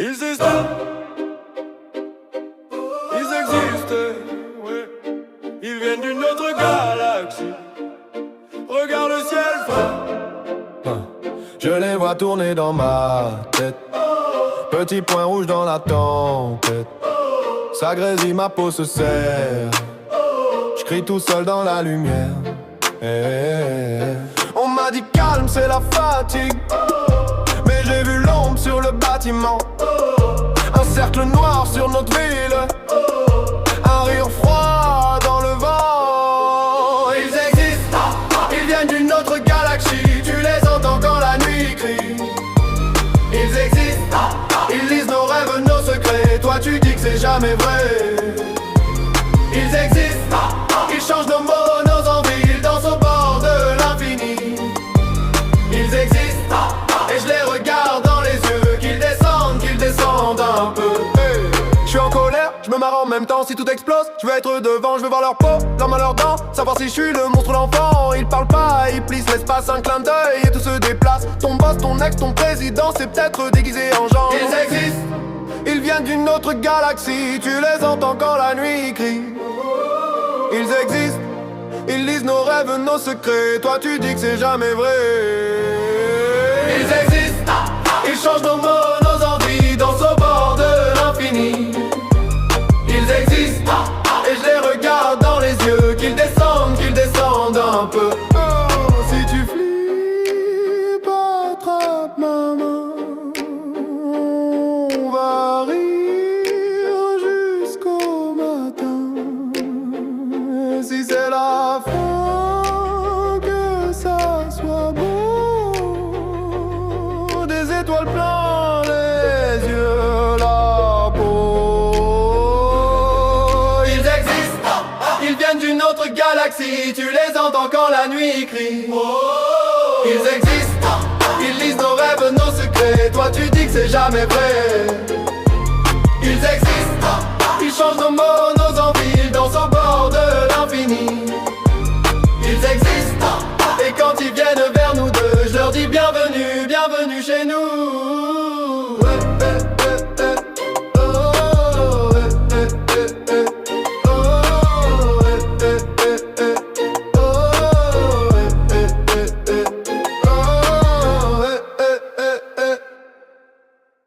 Ils existent, ils existent, ouais. Ils viennent d'une autre galaxie. Regarde le ciel fin. Je les vois tourner dans ma tête. Petit point rouge dans la tempête. Ça grésille, ma peau se serre. Je crie tout seul dans la lumière. On m'a dit calme, c'est la fatigue. Mais j'ai vu l'ombre sur le bâtiment. Un cercle noir sur notre ville. Un rire froid dans le vent. Ils existent, ils viennent d'une autre galaxie. Tu les entends quand la nuit crie. Ils existent, ils lisent nos rêves, nos secrets. Toi tu dis que c'est jamais vrai. Ils existent, ils changent nos mots, nos envies. Ils dansent au bord de l'infini. Ils existent, et je les regarde dans les yeux. Qu'ils descendent un peu. Je suis en colère, je me marre en même temps. Si tout explose, je veux être devant. Je veux voir leur peau, leur main, leurs dents. Savoir si je suis le monstre ou l'enfant. Ils parlent pas, ils plissent l'espace, un clin d'œil et tout se déplace. Ton boss, ton ex, ton président, c'est peut-être déguisé en genre. Ils existent, ils viennent d'une autre galaxie. Tu les entends quand la nuit crie. Ils existent, ils lisent nos rêves, nos secrets. Toi tu dis que c'est jamais vrai. Ils existent, ils changent nos mots, nos envies. Dansent au bord de l'infini. Ils existent, et je les regarde dans les yeux. Qu'ils descendent un peu. Si tu flippes, attrape ma main. On va rire jusqu'au matin. Et si c'est la fin, que ça soit beau. Des étoiles plein les yeux, la peau. Ils existent, ils viennent d'une autre galaxie. Tu les entends quand la nuit crie. Ils existent, ils lisent nos rêves, nos secrets. Toi tu dis que c'est jamais vrai. Ils existent, ils changent nos mots,